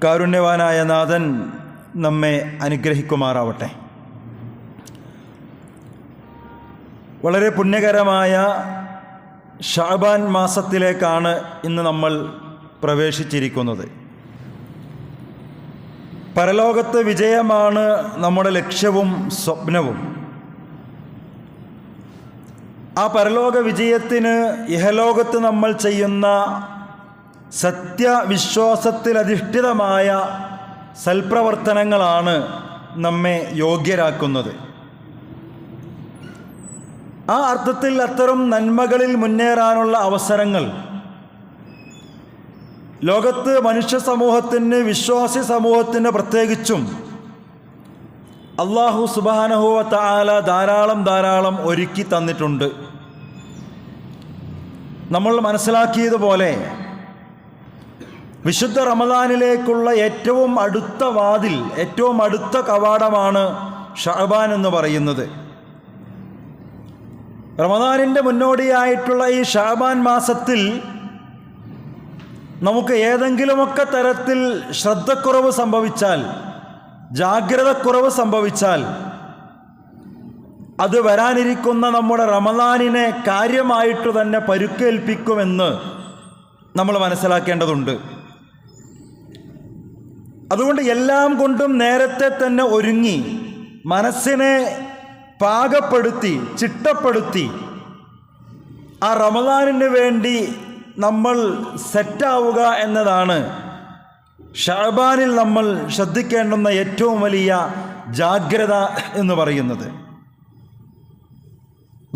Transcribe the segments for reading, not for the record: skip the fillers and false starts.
കാരുണ്യവാനായ നാഥൻ നമ്മെ അനുഗ്രഹിക്കുമാറാവട്ടെ. വളരെ പുണ്യകരമായ ഷഅബാൻ മാസത്തിലേക്കാണ് ഇന്ന് നമ്മൾ പ്രവേശിച്ചിരിക്കുന്നത്. പരലോകത്ത് വിജയമാണ് നമ്മുടെ ലക്ഷ്യവും സ്വപ്നവും. ആ പരലോക വിജയത്തിന് ഇഹലോകത്ത് നമ്മൾ ചെയ്യുന്ന സത്യവിശ്വാസത്തിലധിഷ്ഠിതമായ സൽപ്രവർത്തനങ്ങളാണ് നമ്മെ യോഗ്യരാക്കുന്നത്. ആ അർത്ഥത്തിൽ അത്തരം നന്മകളിൽ മുന്നേറാനുള്ള അവസരങ്ങൾ ലോകത്ത് മനുഷ്യ സമൂഹത്തിന്, വിശ്വാസി സമൂഹത്തിന് പ്രത്യേകിച്ചും അല്ലാഹു സുബ്ഹാനഹു വ തആല ധാരാളം ഒരുക്കി തന്നിട്ടുണ്ട്. നമ്മൾ മനസ്സിലാക്കിയതുപോലെ വിശുദ്ധ റമദാനിലേക്കുള്ള ഏറ്റവും അടുത്ത വാതിൽ, ഏറ്റവും അടുത്ത കവാടമാണ് ഷഅബാൻ എന്ന് പറയുന്നത്. റമദാനിൻ്റെ മുന്നോടിയായിട്ടുള്ള ഈ ഷഅബാൻ മാസത്തിൽ നമുക്ക് ഏതെങ്കിലുമൊക്കെ തരത്തിൽ ശ്രദ്ധക്കുറവ് സംഭവിച്ചാൽ, ജാഗ്രതക്കുറവ് സംഭവിച്ചാൽ അത് വരാനിരിക്കുന്ന നമ്മുടെ റമദാനിനെ കാര്യമായിട്ട് തന്നെ പരുക്കേൽപ്പിക്കുമെന്ന് നമ്മൾ മനസ്സിലാക്കേണ്ടതുണ്ട്. അതുകൊണ്ട് എല്ലാം കൊണ്ടും നേരത്തെ തന്നെ ഒരുങ്ങി മനസ്സിനെ പാകപ്പെടുത്തി ചിട്ടപ്പെടുത്തി ആ റമദാനിന് വേണ്ടി നമ്മൾ സെറ്റാവുക എന്നതാണ് ഷഅബാനിൽ നമ്മൾ ശ്രദ്ധിക്കേണ്ടുന്ന ഏറ്റവും വലിയ ജാഗ്രത എന്ന് പറയുന്നത്.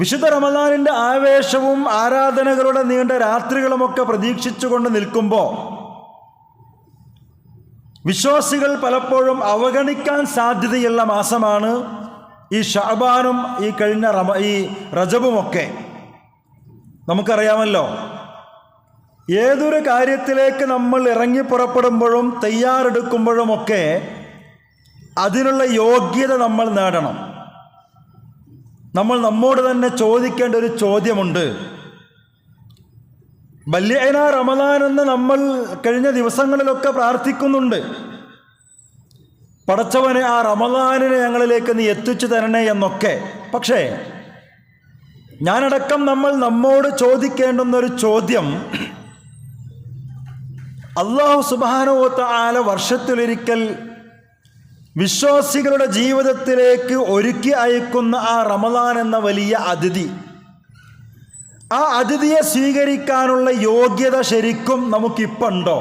വിശുദ്ധ റമദാനിൻ്റെ ആവേശവും ആരാധനകളുടെ നീണ്ട രാത്രികളുമൊക്കെ പ്രതീക്ഷിച്ചുകൊണ്ട് നിൽക്കുമ്പോൾ വിശ്വാസികൾ പലപ്പോഴും അവഗണിക്കാൻ സാധ്യതയുള്ള മാസമാണ് ഈ ഷഅബാനും ഈ കഴിഞ്ഞ ഈ റജബുമൊക്കെ. നമുക്കറിയാമല്ലോ, ഏതൊരു കാര്യത്തിലേക്ക് നമ്മൾ ഇറങ്ങി പുറപ്പെടുമ്പോഴും തയ്യാറെടുക്കുമ്പോഴുമൊക്കെ അതിനുള്ള യോഗ്യത നമ്മൾ നേടണം. നമ്മൾ നമ്മോട് തന്നെ ചോദിക്കേണ്ട ഒരു ചോദ്യമുണ്ട്. ബല്യഅന റമദാൻ എന്ന് നമ്മൾ കഴിഞ്ഞ ദിവസങ്ങളിലൊക്കെ പ്രാർത്ഥിക്കുന്നുണ്ട്. പടച്ചവനെ, ആ റമദാനിനെ ഞങ്ങളിലേക്ക് നീ എത്തിച്ചു തരണേ എന്നൊക്കെ. പക്ഷേ ഞാനടക്കം നമ്മൾ നമ്മോട് ചോദിക്കേണ്ടുന്നൊരു ചോദ്യം, അല്ലാഹു സുബ്ഹാനഹു വ തആല വർഷത്തിലൊരിക്കൽ വിശ്വാസികളുടെ ജീവിതത്തിലേക്ക് ഒരുക്കി അയക്കുന്ന ആ റമദാൻ എന്ന വലിയ അതിഥി, ആ അതിഥിയെ സ്വീകരിക്കാനുള്ള യോഗ്യത ശരിക്കും നമുക്കിപ്പോൾ ഉണ്ടോ?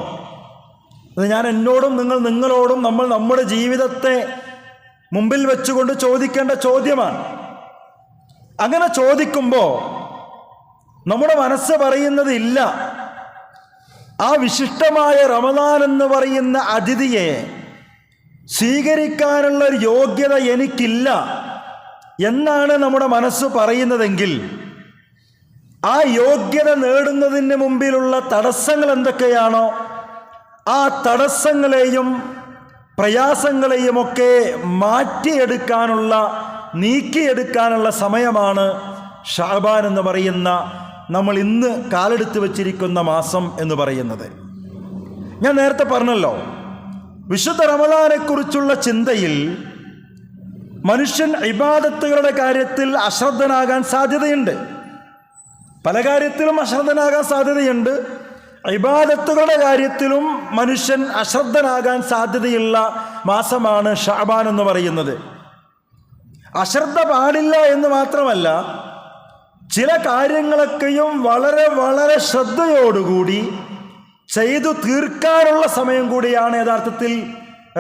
അത് ഞാൻ എന്നോടും നിങ്ങളോടും നമ്മൾ നമ്മുടെ ജീവിതത്തെ മുമ്പിൽ വെച്ചുകൊണ്ട് ചോദിക്കേണ്ട ചോദ്യമാണ്. അങ്ങനെ ചോദിക്കുമ്പോൾ നമ്മുടെ മനസ്സ് പറയുന്നത് ഇല്ല, ആ വിശിഷ്ടമായ റമദാൻ എന്ന് പറയുന്ന അതിഥിയെ സ്വീകരിക്കാനുള്ള ഒരു യോഗ്യത എനിക്കില്ല എന്നാണ് നമ്മുടെ മനസ്സ് പറയുന്നതെങ്കിൽ, ആ യോഗ്യത നേടുന്നതിന് മുമ്പിലുള്ള തടസ്സങ്ങൾ എന്തൊക്കെയാണോ ആ തടസ്സങ്ങളെയും പ്രയാസങ്ങളെയുമൊക്കെ നീക്കിയെടുക്കാനുള്ള സമയമാണ് ഷഅബാൻ എന്ന് പറയുന്ന, നമ്മൾ ഇന്ന് കാലെടുത്ത് വച്ചിരിക്കുന്ന മാസം എന്ന് പറയുന്നത്. ഞാൻ നേരത്തെ പറഞ്ഞല്ലോ, വിശുദ്ധ റമദാനെക്കുറിച്ചുള്ള ചിന്തയിൽ മനുഷ്യൻ ഇബാദത്തുകളുടെ കാര്യത്തിൽ അശ്രദ്ധനാകാൻ സാധ്യതയുണ്ട്. പല കാര്യത്തിലും അശ്രദ്ധനാകാൻ സാധ്യതയുണ്ട്. ഇബാദത്തുകളുടെ കാര്യത്തിലും മനുഷ്യൻ അശ്രദ്ധനാകാൻ സാധ്യതയുള്ള മാസമാണ് ഷഅബാൻ എന്ന് പറയുന്നത്. അശ്രദ്ധ പാടില്ല എന്ന് മാത്രമല്ല, ചില കാര്യങ്ങളൊക്കെയും വളരെ ശ്രദ്ധയോടുകൂടി ചെയ്തു തീർക്കാനുള്ള സമയം കൂടിയാണ് യഥാർത്ഥത്തിൽ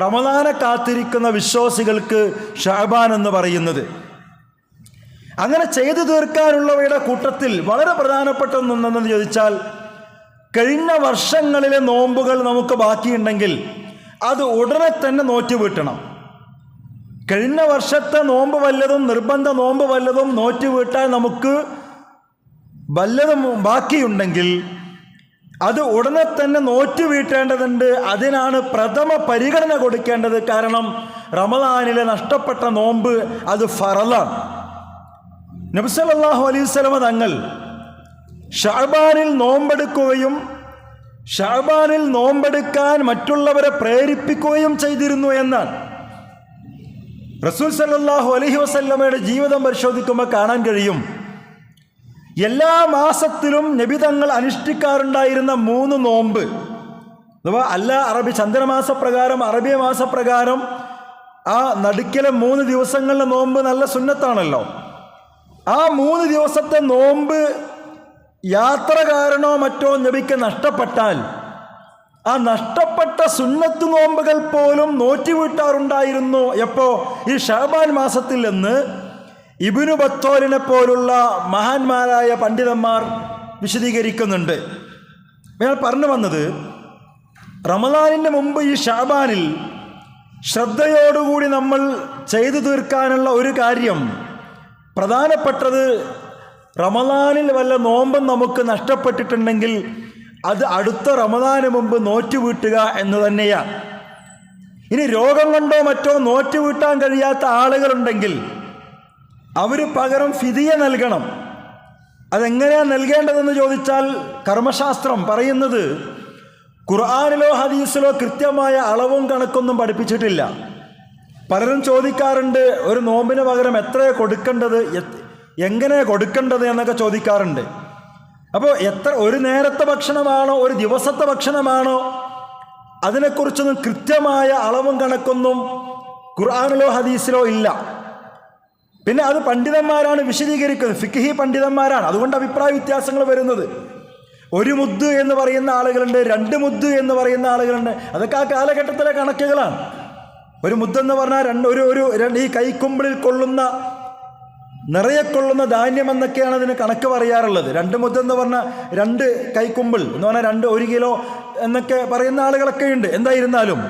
റമദാനെ കാത്തിരിക്കുന്ന വിശ്വാസികൾക്ക് ഷഅബാൻ എന്ന് പറയുന്നത്. അങ്ങനെ ചെയ്തു തീർക്കാനുള്ളവയുടെ കൂട്ടത്തിൽ വളരെ പ്രധാനപ്പെട്ട ഒന്നെന്ന് ചോദിച്ചാൽ, കഴിഞ്ഞ വർഷങ്ങളിലെ നോമ്പുകൾ നമുക്ക് ബാക്കിയുണ്ടെങ്കിൽ അത് ഉടനെ തന്നെ നോറ്റുവീട്ടണം. കഴിഞ്ഞ വർഷത്തെ നോമ്പ് വല്ലതും, നിർബന്ധ നോമ്പ് വല്ലതും നോറ്റുവീട്ടാൻ നമുക്ക് വല്ലതും ബാക്കിയുണ്ടെങ്കിൽ അത് ഉടനെ തന്നെ നോറ്റുവീട്ടേണ്ടതുണ്ട്. അതിനാണ് പ്രഥമ പരിഗണന കൊടുക്കേണ്ടത്. കാരണം റമദാനിലെ നഷ്ടപ്പെട്ട നോമ്പ് അത് ഫറളാണ്. നബി സല്ലല്ലാഹു അലൈഹി വസല്ലം തങ്ങൾ ഷഅബാനിൽ നോമ്പെടുക്കുകയും ഷഅബാനിൽ നോമ്പെടുക്കാൻ മറ്റുള്ളവരെ പ്രേരിപ്പിക്കുകയും ചെയ്തിരുന്നു എന്നാണ്. റസൂൽ സല്ലല്ലാഹു അലൈഹി വസല്ലമയുടെ ജീവിതം പരിശോധിക്കുമ്പോൾ കാണാൻ കഴിയും, എല്ലാ മാസത്തിലും നബി തങ്ങൾ അനുഷ്ഠിക്കാറുണ്ടായിരുന്ന 3 നോമ്പ്, അഥവാ അറബി ചന്ദ്രമാസപ്രകാരം, അറബി മാസപ്രകാരം ആ നടുക്കിലെ 3 ദിവസങ്ങളിലെ നോമ്പ് നല്ല സുന്നത്താണല്ലോ. ആ 3 ദിവസത്തെ നോമ്പ് യാത്ര കാരണോ മറ്റോ നബിക്ക് നഷ്ടപ്പെട്ടാൽ ആ നഷ്ടപ്പെട്ട സുന്നത്ത് നോമ്പുകൾ പോലും നോറ്റുവീട്ടാറുണ്ടായിരുന്നു. എപ്പോ? ഈ ഷഅബാൻ മാസത്തിൽ എന്ന് ഇബ്നു ബത്തോലിനെ പോലുള്ള മഹാന്മാരായ പണ്ഡിതന്മാർ വിശദീകരിക്കുന്നുണ്ട്. ഞാൻ പറഞ്ഞു വന്നത്, റമദാനിന് മുമ്പ് ഈ ഷഅബാനിൽ ശ്രദ്ധയോടുകൂടി നമ്മൾ ചെയ്തു തീർക്കാനുള്ള ഒരു കാര്യം, പ്രധാനപ്പെട്ടത് റമദാനിൽ വല്ല നോമ്പും നമുക്ക് നഷ്ടപ്പെട്ടിട്ടുണ്ടെങ്കിൽ അത് അടുത്ത റമദാന് മുമ്പ് നോറ്റുവീട്ടുക എന്ന് തന്നെയാണ്. ഇനി രോഗം കൊണ്ടോ മറ്റോ നോറ്റുവീട്ടാൻ കഴിയാത്ത ആളുകളുണ്ടെങ്കിൽ അവർ പകരം ഫിദിയ നൽകണം. അതെങ്ങനെയാണ് നൽകേണ്ടതെന്ന് ചോദിച്ചാൽ കർമ്മശാസ്ത്രം പറയുന്നത് ഖുർആനിലോ ഹദീസിലോ കൃത്യമായ അളവും കണക്കൊന്നും പഠിപ്പിച്ചിട്ടില്ല. പലരും ചോദിക്കാറുണ്ട്, ഒരു നോമ്പിന് പകരം എത്രയാണ് കൊടുക്കേണ്ടത്, എങ്ങനെ കൊടുക്കേണ്ടത് എന്നൊക്കെ ചോദിക്കാറുണ്ട്. അപ്പോൾ ഒരു നേരത്തെ ഭക്ഷണമാണോ ഒരു ദിവസത്തെ ഭക്ഷണമാണോ, അതിനെക്കുറിച്ചൊന്നും കൃത്യമായ അളവും കണക്കൊന്നും ഖുർആനിലോ ഹദീസിലോ ഇല്ല. പിന്നെ അത് പണ്ഡിതന്മാരാണ് വിശദീകരിക്കുന്നത്, ഫിഖ്ഹി പണ്ഡിതന്മാരാണ്. അതുകൊണ്ട് അഭിപ്രായ വ്യത്യാസങ്ങൾ വരുന്നത്. 1 മുദ്ദ് എന്ന് പറയുന്ന ആളുകളുണ്ട്, 2 മുദ്ദ് എന്ന് പറയുന്ന ആളുകളുണ്ട്. അതൊക്കെ ആ കാലഘട്ടത്തിലെ കണക്കുകളാണ്. 1 മുദ്ദെന്ന് പറഞ്ഞാൽ ഈ കൈക്കുമ്പിളിൽ കൊള്ളുന്ന, നിറയെ കൊള്ളുന്ന ധാന്യം എന്നൊക്കെയാണ് അതിന് കണക്ക് പറയാറുള്ളത്. 2 മുദ്ദെന്ന് പറഞ്ഞാൽ 2 കൈക്കുമ്പിൾ എന്ന് പറഞ്ഞാൽ 1 കിലോ എന്നൊക്കെ പറയുന്ന ആളുകളൊക്കെ ഉണ്ട്. എന്തായിരുന്നാലും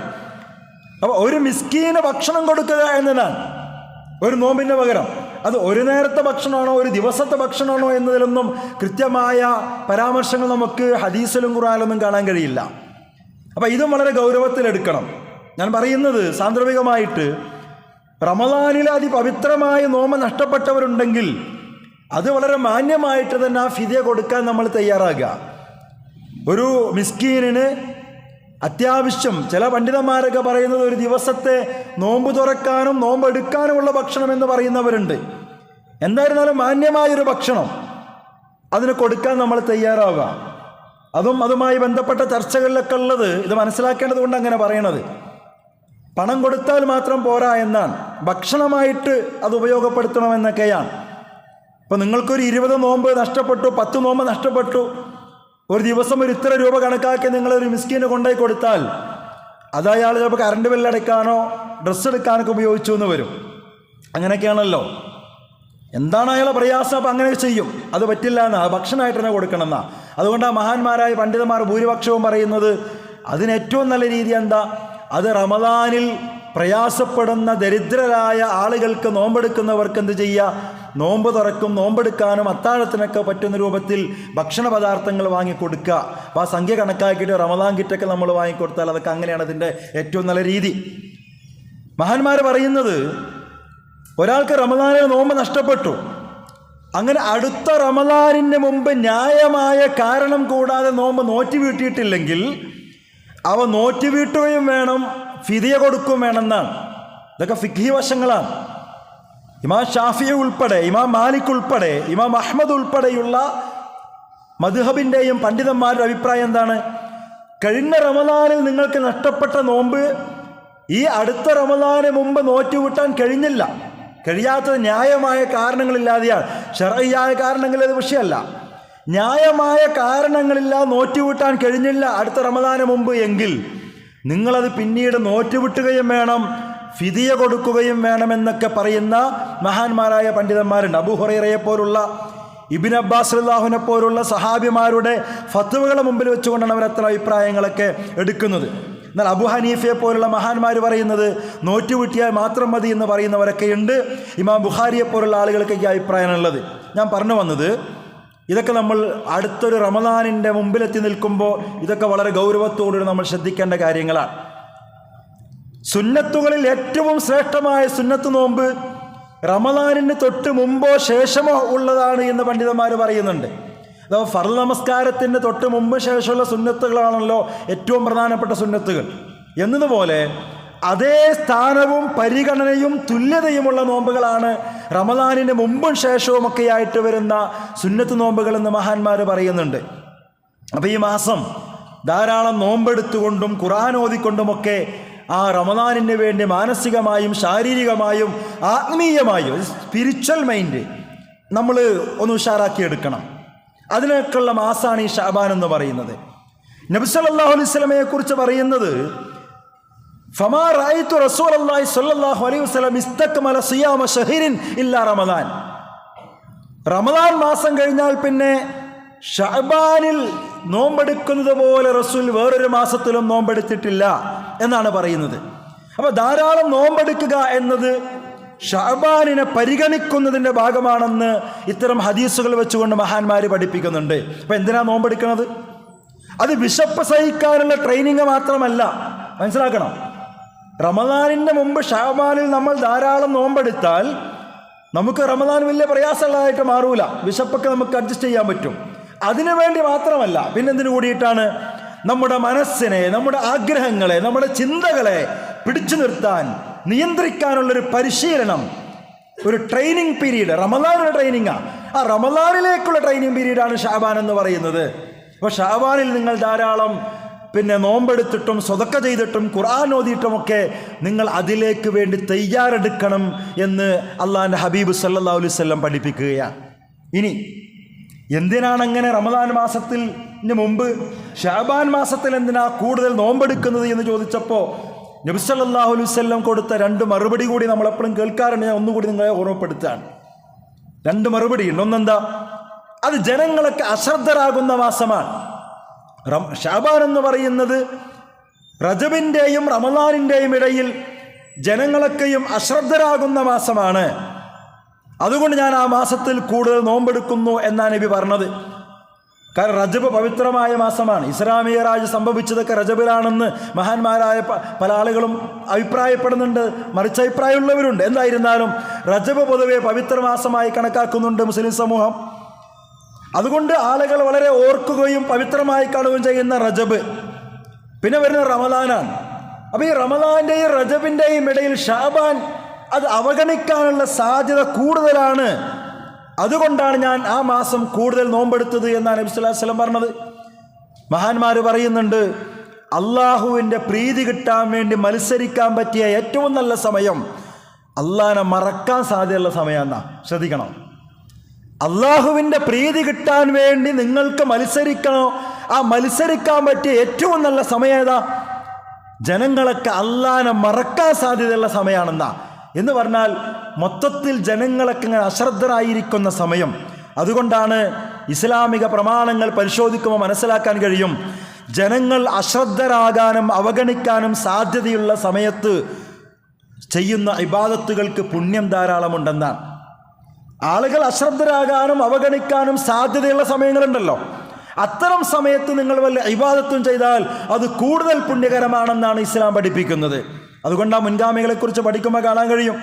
അപ്പോൾ ഒരു മിസ്കീന് ഭക്ഷണം കൊടുക്കുക എന്നതാണ് ഒരു നോമ്പിൻ്റെ പകരം. അത് ഒരു നേരത്തെ ഭക്ഷണമാണോ ഒരു ദിവസത്തെ ഭക്ഷണമാണോ എന്നതിലൊന്നും കൃത്യമായ പരാമർശങ്ങൾ നമുക്ക് ഹദീസിലും ഖുർആനിലൊന്നും കാണാൻ കഴിയില്ല. അപ്പോൾ ഇതും വളരെ ഗൗരവത്തിലെടുക്കണം. ഞാൻ പറയുന്നത് സാന്ദർഭികമായിട്ട്, റമദാനിലെ അതിപവിത്രമായ നോമ്പ് നഷ്ടപ്പെട്ടവരുണ്ടെങ്കിൽ അത് വളരെ മാന്യമായിട്ട് തന്നെ ആ ഫിദിയ കൊടുക്കാൻ നമ്മൾ തയ്യാറാകുക. ഒരു മിസ്കീനിന് അത്യാവശ്യം, ചില പണ്ഡിതന്മാരൊക്കെ പറയുന്നത് ഒരു ദിവസത്തെ നോമ്പ് തുറക്കാനും നോമ്പെടുക്കാനുമുള്ള ഭക്ഷണം എന്ന് പറയുന്നവരുണ്ട്. എന്തായിരുന്നാലും മാന്യമായൊരു ഭക്ഷണം അതിന് കൊടുക്കാൻ നമ്മൾ തയ്യാറാവുക. അതുമായി ബന്ധപ്പെട്ട ചർച്ചകളിലൊക്കെ ഉള്ളത് ഇത് മനസ്സിലാക്കേണ്ടത് കൊണ്ട് അങ്ങനെ പറയണത്. പണം കൊടുത്താൽ മാത്രം പോരാ എന്നാണ്, ഭക്ഷണമായിട്ട് അത് ഉപയോഗപ്പെടുത്തണമെന്നൊക്കെയാണ്. ഇപ്പോൾ നിങ്ങൾക്കൊരു 20 നോമ്പ് നഷ്ടപ്പെട്ടു, 10 നോമ്പ് നഷ്ടപ്പെട്ടു, ഒരു ദിവസം ഒരു ഇത്ര രൂപ കണക്കാക്കി നിങ്ങളൊരു മിസ്കീന് കൊണ്ടുപോയി കൊടുത്താൽ അത് അയാൾ ചിലപ്പോൾ കറണ്ട് ബില്ലടയ്ക്കാനോ ഡ്രസ്സ് എടുക്കാനൊക്കെ ഉപയോഗിച്ചു എന്ന് വരും. അങ്ങനെയൊക്കെയാണല്ലോ. എന്താണ് അയാളെ പ്രയാസം? അപ്പം അങ്ങനെ ചെയ്യും. അത് പറ്റില്ല എന്നാ, ഭക്ഷണമായിട്ട് തന്നെ കൊടുക്കണം എന്നാ. അതുകൊണ്ടാണ് മഹാന്മാരായ പണ്ഡിതന്മാർ ഭൂരിപക്ഷവും പറയുന്നത് അതിനേറ്റവും നല്ല രീതി എന്താ, അത് റമദാനിൽ പ്രയാസപ്പെടുന്ന ദരിദ്രരായ ആളുകൾക്ക്, നോമ്പെടുക്കുന്നവർക്ക് എന്ത് ചെയ്യുക, നോമ്പ് തുറക്കും നോമ്പെടുക്കാനും അത്താഴത്തിനൊക്കെ പറ്റുന്ന രൂപത്തിൽ ഭക്ഷണ പദാർത്ഥങ്ങൾ വാങ്ങിക്കൊടുക്കുക. അപ്പോൾ ആ സംഖ്യ കണക്കാക്കിയിട്ട് റമദാൻ കിറ്റൊക്കെ നമ്മൾ വാങ്ങിക്കൊടുത്താൽ അതൊക്കെ അങ്ങനെയാണ് അതിൻ്റെ ഏറ്റവും നല്ല രീതി. മഹാന്മാർ പറയുന്നത്, ഒരാൾക്ക് റമദാനിൽ നോമ്പ് നഷ്ടപ്പെട്ടു, അങ്ങനെ അടുത്ത റമദാനിന് മുമ്പ് ന്യായമായ കാരണം കൂടാതെ നോമ്പ് നോറ്റുവീട്ടിയിട്ടില്ലെങ്കിൽ അവ നോറ്റുവീട്ടുകയും വേണം, ഫിദിയ കൊടുക്കുകയും വേണമെന്നാണ്. ഇതൊക്കെ ഫിഖ്ഹി വശങ്ങളാണ്. ഇമാം ഷാഫിഈ ഉൾപ്പെടെ, ഇമാം മാലിക് ഉൾപ്പെടെ, ഇമാം അഹ്മദ് ഉൾപ്പെടെയുള്ള മദ്ഹബിൻ്റെയും പണ്ഡിതന്മാരുടെ അഭിപ്രായം എന്താണ്? കഴിഞ്ഞ റമദാനിൽ നിങ്ങൾക്ക് നഷ്ടപ്പെട്ട നോമ്പ് ഈ അടുത്ത റമദാന് മുമ്പ് നോറ്റുവിട്ടാൻ കഴിഞ്ഞില്ല. കഴിയാത്തത് ന്യായമായ കാരണങ്ങളില്ലാതെയാണ്. ശർഈയായ കാരണങ്ങൾ അത് വിഷയമല്ല. ന്യായമായ കാരണങ്ങളില്ലാതെ നോറ്റുവിട്ടാൻ കഴിഞ്ഞില്ല അടുത്ത റമദാന് മുമ്പ് എങ്കിൽ നിങ്ങളത് പിന്നീട് നോറ്റുവിട്ടുകയും വേണം, ഫിദിയ കൊടുക്കുകയും വേണമെന്നൊക്കെ പറയുന്ന മഹാന്മാരായ പണ്ഡിതന്മാരുണ്ട്. അബൂ ഹുറൈറയെ പോലുള്ള, ഇബ്നു അബ്ബാസ് റളിയല്ലാഹുവിനെ പോലുള്ള സഹാബിമാരുടെ ഫത്വകളെ മുമ്പിൽ വെച്ചുകൊണ്ടാണ് അവർ അത്ര അഭിപ്രായങ്ങളൊക്കെ എടുക്കുന്നത്. എന്നാൽ അബൂ ഹനീഫയെ പോലുള്ള മഹാന്മാർ പറയുന്നത് നോറ്റുവിട്ടിയാൽ മാത്രം മതി എന്ന് പറയുന്നവരൊക്കെ ഉണ്ട്. ഇമാം ബുഖാരിയെ പോലുള്ള ആളുകൾക്ക് ഈ അഭിപ്രായമാണുള്ളത്. ഞാൻ പറഞ്ഞു വന്നത്, ഇതൊക്കെ നമ്മൾ അടുത്തൊരു റമദാനിൻ്റെ മുമ്പിലെത്തി നിൽക്കുമ്പോൾ ഇതൊക്കെ വളരെ ഗൗരവത്തോടെ നമ്മൾ ശ്രദ്ധിക്കേണ്ട കാര്യങ്ങളാണ്. സുന്നത്തുകളിൽ ഏറ്റവും ശ്രേഷ്ഠമായ സുന്നത്ത് നോമ്പ് റമദാനിന് തൊട്ട് മുമ്പോ ശേഷമോ ഉള്ളതാണ് എന്ന് പണ്ഡിതന്മാർ പറയുന്നുണ്ട്. അഥവാ ഫർള് നമസ്കാരത്തിൻ്റെ തൊട്ട് മുമ്പ് ശേഷമുള്ള സുന്നത്തുകളാണല്ലോ ഏറ്റവും പ്രധാനപ്പെട്ട സുന്നത്തുകൾ എന്നതുപോലെ അതേ സ്ഥാനവും പരിഗണനയും തുല്യതയുമുള്ള നോമ്പുകളാണ് റമദാനിന് മുമ്പും ശേഷവും ഒക്കെയായിട്ട് വരുന്ന സുന്നത്ത് നോമ്പുകൾ എന്ന് മഹാന്മാർ പറയുന്നുണ്ട്. അപ്പോൾ ഈ മാസം ധാരാളം നോമ്പെടുത്തുകൊണ്ടും ഖുർആൻ ഓതിക്കൊണ്ടുമൊക്കെ ആ റമദാനിന് വേണ്ടി മാനസികമായും ശാരീരികമായും ആത്മീയമായും സ്പിരിച്വൽ മൈൻഡ് നമ്മൾ ഒന്ന് ഉഷാറാക്കിയെടുക്കണം. അതിനൊക്കെയുള്ള മാസമാണ് ഈ ശഅബാൻ എന്ന് പറയുന്നത്. നബി സല്ലല്ലാഹു അലൈഹി വസല്ലമയെ കുറിച്ച് പറയുന്നത് ഫമാ റഅയ്തു റസൂലല്ലാഹി സ്വല്ലല്ലാഹു അലൈഹി വസല്ലം ഇസ്തക്മല സിയാമ ശഹ്റിൻ ഇല്ലാ റമദാൻ. റമദാൻ മാസം കഴിഞ്ഞാൽ പിന്നെ ശഅബാനിൽ നോമ്പെടുക്കുന്നത് പോലെ റസൂൽ വേറൊരു മാസത്തിലും നോമ്പെടുത്തിട്ടില്ല എന്നാണ് പറയുന്നത്. അപ്പോൾ ധാരാളം നോമ്പെടുക്കുക എന്നത് ശഅബാനിനെ പരിഗണിക്കുന്നതിൻ്റെ ഭാഗമാണെന്ന് ഇത്തരം ഹദീസുകൾ വെച്ചുകൊണ്ട് മഹാന്മാർ പഠിപ്പിക്കുന്നുണ്ട്. അപ്പോൾ എന്തിനാ നോമ്പെടുക്കുന്നത്? അത് വിശപ്പ് സഹിക്കാനുള്ള ട്രെയിനിങ് മാത്രമല്ല, മനസ്സിലാക്കണം. റമദാനിൻ്റെ മുമ്പ് ശഅബാനിൽ നമ്മൾ ധാരാളം നോമ്പെടുത്താൽ നമുക്ക് റമദാൻ വലിയ പ്രയാസമുള്ളതായിട്ട് മാറൂല. വിശപ്പൊക്കെ നമുക്ക് അഡ്ജസ്റ്റ് ചെയ്യാൻ പറ്റും. അതിനു വേണ്ടി മാത്രമല്ല, പിന്നെന്തിനു കൂടിയിട്ടാണ്? നമ്മുടെ മനസ്സിനെ, നമ്മുടെ ആഗ്രഹങ്ങളെ, നമ്മുടെ ചിന്തകളെ പിടിച്ചു നിർത്താൻ, നിയന്ത്രിക്കാനുള്ളൊരു പരിശീലനം, ഒരു ട്രെയിനിങ് പീരീഡ്. റമദാനൊരു ട്രെയിനിങ്ങാണ്. ആ റമദാനിലേക്കുള്ള ട്രെയിനിങ് പീരീഡാണ് ശഅബാൻ എന്ന് പറയുന്നത്. അപ്പോൾ ശഅബാനിൽ നിങ്ങൾ ധാരാളം നോമ്പെടുത്തിട്ടും സ്വതക്ക ചെയ്തിട്ടും ഖുർആൻ ഓതിയിട്ടുമൊക്കെ നിങ്ങൾ അതിലേക്ക് വേണ്ടി തയ്യാറെടുക്കണം എന്ന് അള്ളാഹിൻ്റെ ഹബീബ് സല്ലല്ലാഹു അലൈഹി വസല്ലം പഠിപ്പിക്കുകയാണ്. ഇനി എന്തിനാണ് അങ്ങനെ റമദാൻ മാസത്തിന് മുമ്പ് ശഅബാൻ മാസത്തിൽ എന്തിനാ കൂടുതൽ നോമ്പെടുക്കുന്നത് എന്ന് ചോദിച്ചപ്പോൾ നബി സല്ലല്ലാഹു അലൈഹി വസല്ലം കൊടുത്ത രണ്ട് മറുപടി കൂടി നമ്മളെപ്പോഴും കേൾക്കാറുണ്ട്. ഞാൻ ഒന്നുകൂടി നിങ്ങളെ ഓർമ്മപ്പെടുത്താണ്. രണ്ട് മറുപടിയുണ്ട്. ഒന്നെന്താ? അത് ജനങ്ങളൊക്കെ അശ്രദ്ധരാകുന്ന മാസമാണ്. ശഅബാൻ എന്ന് പറയുന്നത് റജബിൻ്റെയും റമദാനിൻ്റെയും ഇടയിൽ ജനങ്ങളൊക്കെയും അശ്രദ്ധരാകുന്ന മാസമാണ്. അതുകൊണ്ട് ഞാൻ ആ മാസത്തിൽ കൂടുതൽ നോമ്പെടുക്കുന്നു എന്നാണ് നബി പറഞ്ഞത്. കാരണം റജബ് പവിത്രമായ മാസമാണ്. ഇസ്ലാമിക രാജ് സംഭവിച്ചതൊക്കെ റജബിലാണെന്ന് മഹാന്മാരായ പല ആളുകളും അഭിപ്രായപ്പെടുന്നുണ്ട്, മറിച്ച് അഭിപ്രായമുള്ളവരുണ്ട്. എന്തായിരുന്നാലും റജബ് പൊതുവെ പവിത്ര മാസമായി കണക്കാക്കുന്നുണ്ട് മുസ്ലിം സമൂഹം. അതുകൊണ്ട് ആളുകൾ വളരെ ഓർക്കുകയും പവിത്രമായി കാണുകയും ചെയ്യുന്ന റജബ്. പിന്നെ വരുന്ന റമദാനാണ്. അപ്പോൾ ഈ റമദാൻ്റെയും റജബിൻ്റെയും ഇടയിൽ ശഅബാൻ അത് അവഗണിക്കാനുള്ള സാധ്യത കൂടുതലാണ്. അതുകൊണ്ടാണ് ഞാൻ ആ മാസം കൂടുതൽ നോമ്പെടുത്തത് എന്നാണ് നബി സല്ലല്ലാഹു അലൈഹി വസല്ലം പറഞ്ഞത്. മഹാന്മാർ പറയുന്നുണ്ട്, അള്ളാഹുവിൻ്റെ പ്രീതി കിട്ടാൻ വേണ്ടി മത്സരിക്കാൻ പറ്റിയ ഏറ്റവും നല്ല സമയം അള്ളാഹിനെ മറക്കാൻ സാധ്യതയുള്ള സമയം എന്നാ. ശ്രദ്ധിക്കണം. അള്ളാഹുവിൻ്റെ പ്രീതി കിട്ടാൻ വേണ്ടി നിങ്ങൾക്ക് മത്സരിക്കണോ, ആ മത്സരിക്കാൻ പറ്റിയ ഏറ്റവും നല്ല സമയം ഏതാ? ജനങ്ങളൊക്കെ അള്ളാഹിനെ മറക്കാൻ സാധ്യതയുള്ള സമയമാണെന്നാ. എന്ന് പറഞ്ഞാൽ മൊത്തത്തിൽ ജനങ്ങളൊക്കെ ഇങ്ങനെ അശ്രദ്ധരായിരിക്കുന്ന സമയം. അതുകൊണ്ടാണ് ഇസ്ലാമിക പ്രമാണങ്ങൾ പരിശോധിക്കുമ്പോൾ മനസ്സിലാക്കാൻ കഴിയും, ജനങ്ങൾ അശ്രദ്ധരാകാനും അവഗണിക്കാനും സാധ്യതയുള്ള സമയത്ത് ചെയ്യുന്ന ഇബാദത്തുകൾക്ക് പുണ്യം ധാരാളമുണ്ടെന്നാണ്. ആളുകൾ അശ്രദ്ധരാകാനും അവഗണിക്കാനും സാധ്യതയുള്ള സമയങ്ങളുണ്ടല്ലോ, അത്തരം സമയത്ത് നിങ്ങൾ വല്ല ഇബാദത്തും ചെയ്താൽ അത് കൂടുതൽ പുണ്യകരമാണെന്നാണ് ഇസ്ലാം പഠിപ്പിക്കുന്നത്. അതുകൊണ്ട് ആ മുൻഗാമികളെക്കുറിച്ച് പഠിക്കുമ്പോൾ കാണാൻ കഴിയും,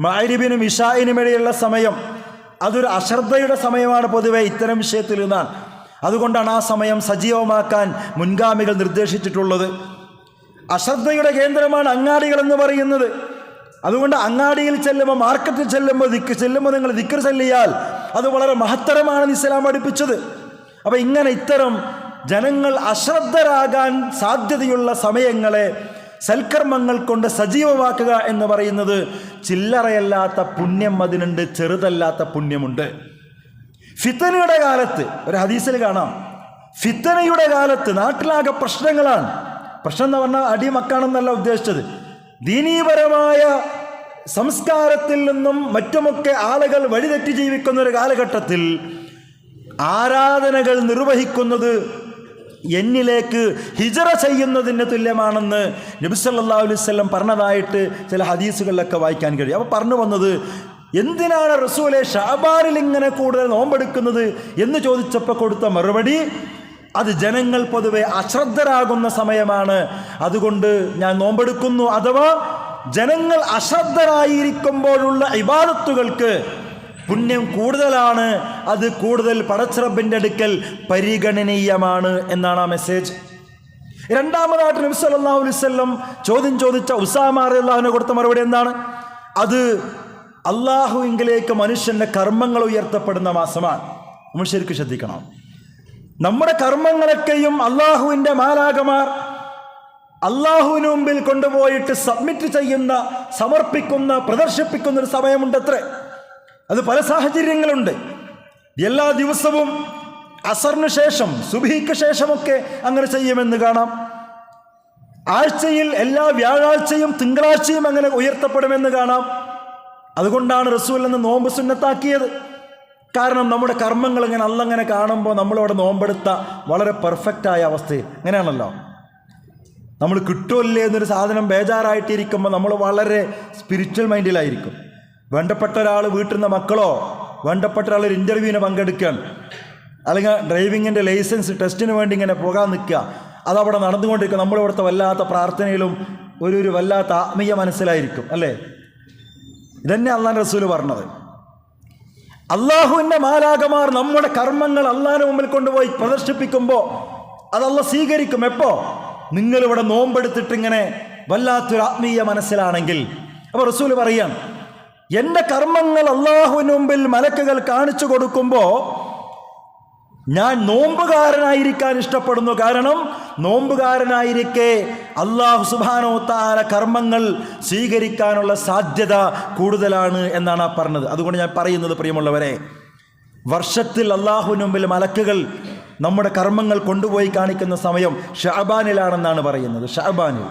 മഗ്‌രിബിനും ഇശാഇനും ഇടയിലുള്ള സമയം അതൊരു അശ്രദ്ധയുടെ സമയമാണ് പൊതുവെ ഇത്തരം വിഷയത്തിൽ നിന്നാണ്. അതുകൊണ്ടാണ് ആ സമയം സജീവമാക്കാൻ മുൻഗാമികൾ നിർദ്ദേശിച്ചിട്ടുള്ളത്. അശ്രദ്ധയുടെ കേന്ദ്രമാണ് അങ്ങാടികളെന്ന് പറയുന്നത്. അതുകൊണ്ട് അങ്ങാടിയിൽ ചെല്ലുമ്പോൾ, മാർക്കറ്റിൽ ചെല്ലുമ്പോൾ നിങ്ങൾ ദിക്ർ ചൊല്ലിയാൽ അത് വളരെ മഹത്തരമാണെന്ന് ഇസ്ലാം പഠിപ്പിച്ചത്. അപ്പം ഇങ്ങനെ ഇത്തരം ജനങ്ങൾ അശ്രദ്ധരാകാൻ സാധ്യതയുള്ള സമയങ്ങളെ സൽക്കർമ്മങ്ങൾ കൊണ്ട് സജീവമാക്കുക എന്ന് പറയുന്നത് ചില്ലറയല്ലാത്ത പുണ്യം അതിനുണ്ട്, ചെറുതല്ലാത്ത പുണ്യമുണ്ട്. ഫിത്തനയുടെ കാലത്ത് ഒരു ഹദീസിൽ കാണാം, ഫിത്തനയുടെ കാലത്ത് നാട്ടിലാകെ പ്രശ്നങ്ങളാണ്. പ്രശ്നം എന്ന് പറഞ്ഞാൽ അടിമക്കാണെന്നല്ല ഉദ്ദേശിച്ചത്. ദീനീപരമായ സംസ്കാരത്തിൽ നിന്നും മറ്റുമൊക്കെ ആളുകൾ വഴിതെറ്റി ജീവിക്കുന്ന ഒരു കാലഘട്ടത്തിൽ ആരാധനകൾ നിർവഹിക്കുന്നത് എന്നിലേക്ക് ഹിജറ ചെയ്യുന്നതിന് തുല്യമാണെന്ന് നബി സല്ലല്ലാഹു അലൈഹി വസല്ലം പറഞ്ഞതായിട്ട് ചില ഹദീസുകളിലൊക്കെ വായിക്കാൻ കഴിയും. അപ്പോൾ പറഞ്ഞു വന്നത്, എന്തിനാണ് റസൂലെ ശഅബാനിൽ ഇങ്ങനെ കൂടുതൽ നോമ്പെടുക്കുന്നത് എന്ന് ചോദിച്ചപ്പോൾ കൊടുത്ത മറുപടി, അത് ജനങ്ങൾ പൊതുവെ അശ്രദ്ധരാകുന്ന സമയമാണ്, അതുകൊണ്ട് ഞാൻ നോമ്പെടുക്കുന്നു. അഥവാ ജനങ്ങൾ അശ്രദ്ധരായിരിക്കുമ്പോഴുള്ള ഇബാദത്തുകൾക്ക് പുണ്യം കൂടുതലാണ്, അത് കൂടുതൽ പടച്ചറബിൻ്റെ അടുക്കൽ പരിഗണനീയമാണ് എന്നാണ് ആ മെസ്സേജ്. രണ്ടാമതായിട്ട് നബി സല്ലല്ലാഹു അലൈഹി വസല്ലം ചോദ്യം ചോദിച്ച ഉസാമ റളിയല്ലാഹുവിന് കൊടുത്ത മറുപടി എന്താണ്? അത് അള്ളാഹുവിലേക്ക് മനുഷ്യന്റെ കർമ്മങ്ങൾ ഉയർത്തപ്പെടുന്ന മാസമാണ്. നമ്മൾ ശരിക്കും ശ്രദ്ധിക്കണം. നമ്മുടെ കർമ്മങ്ങളൊക്കെയും അള്ളാഹുവിൻ്റെ മാലാഖമാർ അള്ളാഹുവിന് മുമ്പിൽ കൊണ്ടുപോയിട്ട് സബ്മിറ്റ് ചെയ്യുന്ന, സമർപ്പിക്കുന്ന, പ്രദർശിപ്പിക്കുന്ന ഒരു സമയമുണ്ട് അത്രേ. അത് പല സാഹചര്യങ്ങളുണ്ട്. എല്ലാ ദിവസവും അസറിന് ശേഷം, സുബ്ഹിക്ക് ശേഷമൊക്കെ അങ്ങനെ ചെയ്യുമെന്ന് കാണാം. ആഴ്ചയിൽ എല്ലാ വ്യാഴാഴ്ചയും തിങ്കളാഴ്ചയും അങ്ങനെ ഉയർത്തപ്പെടുമെന്ന് കാണാം. അതുകൊണ്ടാണ് റസൂൽ എന്ന് നോമ്പ് സുന്നത്താക്കിയത്. കാരണം നമ്മുടെ കർമ്മങ്ങൾ ഇങ്ങനെ അല്ലങ്ങനെ കാണുമ്പോൾ നമ്മളവിടെ നോമ്പെടുത്ത വളരെ പെർഫെക്റ്റായ അവസ്ഥയിൽ അങ്ങനെയാണല്ലോ. നമ്മൾ കിട്ടുമല്ലേ എന്നൊരു സാധനം ബേജാറായിട്ടിരിക്കുമ്പോൾ നമ്മൾ വളരെ സ്പിരിച്വൽ മൈൻഡിലായിരിക്കും. വേണ്ടപ്പെട്ട ഒരാൾ വീട്ടിൽ നിന്ന് മക്കളോ വേണ്ടപ്പെട്ട ഒരാൾ ഒരു ഇൻ്റർവ്യൂവിന് പങ്കെടുക്കുകയാണ്, അല്ലെങ്കിൽ ഡ്രൈവിങ്ങിൻ്റെ ലൈസൻസ് ടെസ്റ്റിന് വേണ്ടി ഇങ്ങനെ പോകാൻ നിൽക്കുക, അതവിടെ നടന്നുകൊണ്ടിരിക്കുക. നമ്മളിവിടുത്തെ വല്ലാത്ത പ്രാർത്ഥനയിലും ഒരു വല്ലാത്ത ആത്മീയ മനസ്സിലായിരിക്കും അല്ലേ. ഇതന്നെ അള്ളാഹ് റസൂൽ പറഞ്ഞത്. അള്ളാഹുവിൻ്റെ മാലാഖമാർ നമ്മുടെ കർമ്മങ്ങൾ അള്ളാഹിന് മുമ്പിൽ കൊണ്ടുപോയി പ്രദർശിപ്പിക്കുമ്പോൾ അത് അള്ളാഹ് സ്വീകരിക്കും. എപ്പോ? നിങ്ങളിവിടെ നോമ്പെടുത്തിട്ട് ഇങ്ങനെ വല്ലാത്തൊരു ആത്മീയ മനസ്സിലാണെങ്കിൽ. അപ്പോൾ റസൂൽ പറയാം, എൻ്റെ കർമ്മങ്ങൾ അള്ളാഹുവിന് മുമ്പിൽ മലക്കുകൾ കാണിച്ചു കൊടുക്കുമ്പോൾ ഞാൻ നോമ്പുകാരനായിരിക്കാൻ ഇഷ്ടപ്പെടുന്നു. കാരണം നോമ്പുകാരനായിരിക്കെ അള്ളാഹു സുബ്ഹാനഹു വ തആല കർമ്മങ്ങൾ സ്വീകരിക്കാനുള്ള സാധ്യത കൂടുതലാണ് എന്നാണ് പറഞ്ഞത്. അതുകൊണ്ട് ഞാൻ പറയുന്നത്, പ്രിയമുള്ളവരെ, വർഷത്തിൽ അള്ളാഹുവിന് മുമ്പിൽ മലക്കുകൾ നമ്മുടെ കർമ്മങ്ങൾ കൊണ്ടുപോയി കാണിക്കുന്ന സമയം ഷഅബാനിലാണെന്നാണ് പറയുന്നത്. ഷഅബാനിൽ.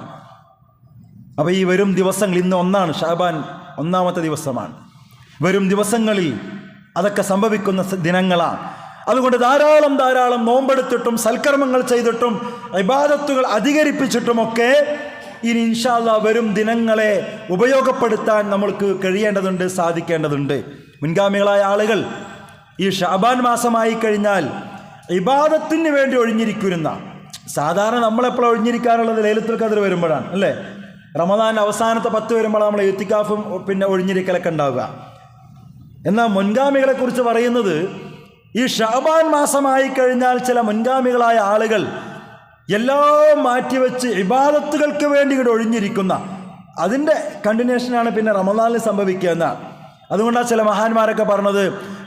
അപ്പോൾ ഈ വരും ദിവസങ്ങൾ, ഇന്ന് 1 ഷഅബാൻ 1-ാമത്തെ ദിവസമാണ്. വരും ദിവസങ്ങളിൽ അതൊക്കെ സംഭവിക്കുന്ന ദിനങ്ങളാണ്. അതുകൊണ്ട് ധാരാളം നോമ്പെടുത്തിട്ടും സൽക്കർമ്മങ്ങൾ ചെയ്തിട്ടും ഇബാദത്തുകൾ അധികരിപ്പിച്ചിട്ടുമൊക്കെ ഇനി ഇൻഷാ അല്ലാഹ് വരും ദിനങ്ങളെ ഉപയോഗപ്പെടുത്താൻ നമ്മൾക്ക് കഴിയേണ്ടതുണ്ട്, സാധിക്കേണ്ടതുണ്ട്. മുൻഗാമികളായ ആളുകൾ ഈ ഷഅബാൻ മാസമായി കഴിഞ്ഞാൽ ഇബാദത്തിന് വേണ്ടി ഒഴിഞ്ഞിരിക്കുന്ന, സാധാരണ നമ്മളെപ്പോഴും ഒഴിഞ്ഞിരിക്കാനുള്ളത് ലൈലത്തുൽ ഖദ്ർ വരുമ്പോഴാണ് അല്ലേ. റമദാൻ അവസാനത്തെ 10 വരുമ്പോഴാണ് നമ്മൾ ഇത്തിക്കാഫും പിന്നെ ഒഴിഞ്ഞിരിക്കലൊക്കെ ഉണ്ടാവുക. എന്നാൽ മുൻഗാമികളെ കുറിച്ച് പറയുന്നത്, ഈ ഷഅബാൻ മാസമായി കഴിഞ്ഞാൽ ചില മുൻഗാമികളായ ആളുകൾ എല്ലാം മാറ്റിവെച്ച് ഇബാദത്തുകൾക്ക് വേണ്ടി ഇവിടെ ഒഴിഞ്ഞിരിക്കുന്ന, അതിൻ്റെ കണ്ടിന്യൂഷനാണ് പിന്നെ റമദാനിൽ സംഭവിക്കുക എന്നാണ്. അതുകൊണ്ടാണ് ചില മഹാന്മാരൊക്കെ പറഞ്ഞത്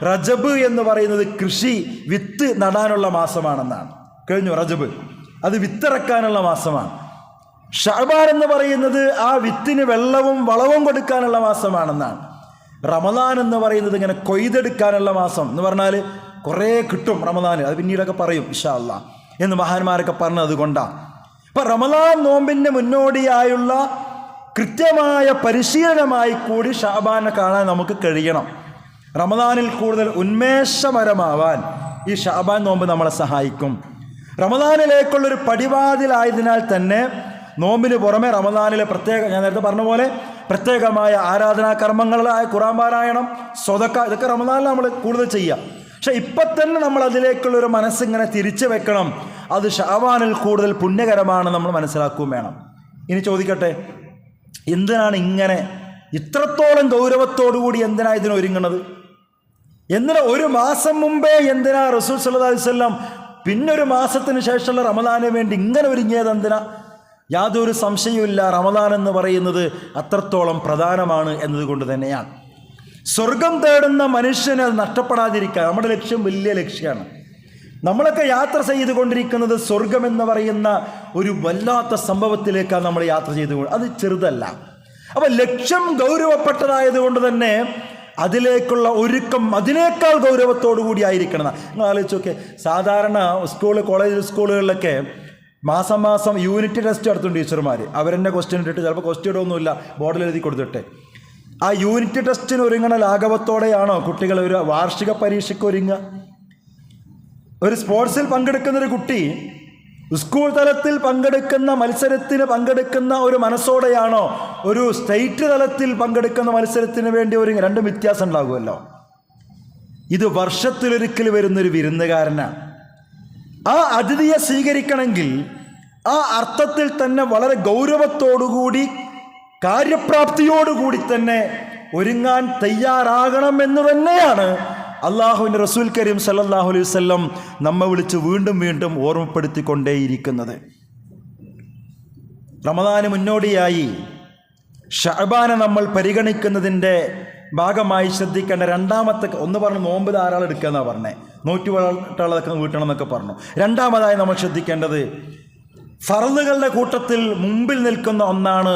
റജബ് എന്ന് പറയുന്നത് കൃഷി വിത്ത് നടാനുള്ള മാസമാണെന്നാണ്. കഴിഞ്ഞു റജബ്, അത് വിത്തിറക്കാനുള്ള മാസമാണ്. ഷഅബാൻ എന്ന് പറയുന്നത് ആ വിത്തിന് വെള്ളവും വളവും കൊടുക്കാനുള്ള മാസമാണെന്നാണ്. റമദാൻ എന്ന് പറയുന്നത് ഇങ്ങനെ കൊയ്തെടുക്കാനുള്ള മാസം എന്ന് പറഞ്ഞാൽ കുറേ കിട്ടും റമദാന്, അത് പിന്നീടൊക്കെ പറയും ഇൻഷാ അല്ലാഹ് എന്ന് മഹാന്മാരൊക്കെ പറഞ്ഞത് കൊണ്ടാണ്. അപ്പം റമദാൻ നോമ്പിൻ്റെ മുന്നോടിയായുള്ള കൃത്യമായ പരിശീലനമായി കൂടി ഷഅബാനെ കാണാൻ നമുക്ക് കഴിയണം. റമദാനിൽ കൂടുതൽ ഉന്മേഷപരമാവാൻ ഈ ഷഅബാൻ നോമ്പ് നമ്മളെ സഹായിക്കും. റമദാനിലേക്കുള്ളൊരു പടിവാതിലായതിനാൽ തന്നെ നോമ്പിന് പുറമെ റമദാനിലെ ഞാൻ നേരത്തെ പറഞ്ഞ പോലെ പ്രത്യേകമായ ആരാധനാ കർമ്മങ്ങളായ ഖുർആൻ പാരായണം, സ്വതക്ക, ഇതൊക്കെ റമദാനിൽ നമ്മൾ കൂടുതൽ ചെയ്യാം. പക്ഷെ ഇപ്പം തന്നെ നമ്മൾ അതിലേക്കുള്ളൊരു മനസ്സിങ്ങനെ തിരിച്ചു വെക്കണം. അത് ഷഅബാനിൽ കൂടുതൽ പുണ്യകരമാണ് നമ്മൾ മനസ്സിലാക്കുകയും വേണം. ഇനി ചോദിക്കട്ടെ, എന്തിനാണ് ഇങ്ങനെ ഇത്രത്തോളം ഗൗരവത്തോടുകൂടി എന്തിനാ ഇതിനൊരുങ്ങുന്നത്? എന്തിനാ ഒരു മാസം മുമ്പേ എന്തിനാ റസൂൽ സല്ലല്ലാഹു അലൈഹി വസല്ലം പിന്നൊരു മാസത്തിന് ശേഷമുള്ള റമദാന് വേണ്ടി ഇങ്ങനെ ഒരുങ്ങിയത് എന്തിനാ? യാതൊരു സംശയവുമില്ല, റമദാൻ എന്ന് പറയുന്നത് അത്രത്തോളം പ്രധാനമാണ് എന്നതുകൊണ്ട് തന്നെയാണ്. സ്വർഗം തേടുന്ന മനുഷ്യന് അത് നഷ്ടപ്പെടാതിരിക്കുക നമ്മുടെ ലക്ഷ്യം വലിയ ലക്ഷ്യമാണ്. നമ്മളൊക്കെ യാത്ര ചെയ്തുകൊണ്ടിരിക്കുന്നത് സ്വർഗം എന്ന് പറയുന്ന ഒരു വല്ലാത്ത സംഭവത്തിലേക്കാണ് നമ്മൾ യാത്ര ചെയ്തു. അത് ചെറുതല്ല. അപ്പം ലക്ഷ്യം ഗൗരവപ്പെട്ടതായതുകൊണ്ട് തന്നെ അതിലേക്കുള്ള ഒരുക്കം അതിനേക്കാൾ ഗൗരവത്തോടു കൂടി ആയിരിക്കണം. നിങ്ങൾ ആലോചിച്ച് നോക്കെ, സാധാരണ കോളേജ് സ്കൂളുകളിലൊക്കെ മാസം യൂണിറ്റ് ടെസ്റ്റ് നടത്തും ടീച്ചർമാർ. അവരെന്നെ ക്വസ്റ്റ്യൻ ഇട്ടിട്ട് ചിലപ്പോൾ ക്വസ്റ്റ്യൻ ഇടൊന്നുമില്ല, ബോർഡിൽ എഴുതി കൊടുത്തിട്ട് ആ യൂണിറ്റ് ടെസ്റ്റിന് ഒരുങ്ങണ ലാഘവത്തോടെയാണോ കുട്ടികൾ ഒരു വാർഷിക പരീക്ഷയ്ക്ക് ഒരുങ്ങുക? ഒരു സ്പോർട്സിൽ പങ്കെടുക്കുന്നൊരു കുട്ടി സ്കൂൾ തലത്തിൽ പങ്കെടുക്കുന്ന മത്സരത്തിന് പങ്കെടുക്കുന്ന ഒരു മനസ്സോടെയാണോ ഒരു സ്റ്റേറ്റ് തലത്തിൽ പങ്കെടുക്കുന്ന മത്സരത്തിന് വേണ്ടി ഒരുങ്ങുക? രണ്ടും വ്യത്യാസം ഉണ്ടാകുമല്ലോ. ഇത് വർഷത്തിലൊരിക്കൽ വരുന്നൊരു വിരുന്നുകാരനാണ്. ആ അതിഥിയെ സ്വീകരിക്കണമെങ്കിൽ ആ അർത്ഥത്തിൽ തന്നെ വളരെ ഗൗരവത്തോടുകൂടി കാര്യപ്രാപ്തിയോടുകൂടി തന്നെ ഒരുങ്ങാൻ തയ്യാറാകണം എന്ന് തന്നെയാണ് അള്ളാഹുവിൻ്റെ റസൂൽ കരീം സല്ലല്ലാഹു അലൈഹി വസല്ലം നമ്മെ വിളിച്ച് വീണ്ടും വീണ്ടും ഓർമ്മപ്പെടുത്തിക്കൊണ്ടേയിരിക്കുന്നത്. റമദാന് മുന്നോടിയായി ഷഅബാനെ നമ്മൾ പരിഗണിക്കുന്നതിൻ്റെ ഭാഗമായി ശ്രദ്ധിക്കേണ്ട രണ്ടാമത്തെ ഒന്ന് പറഞ്ഞു, നോമ്പ് ധാരാളം എടുക്കുക എന്നാണ് പറഞ്ഞത്, 100 വീട്ടണം എന്നൊക്കെ പറഞ്ഞു. രണ്ടാമതായി നമ്മൾ ശ്രദ്ധിക്കേണ്ടത് ഫർളുകളുടെ കൂട്ടത്തിൽ മുമ്പിൽ നിൽക്കുന്ന ഒന്നാണ്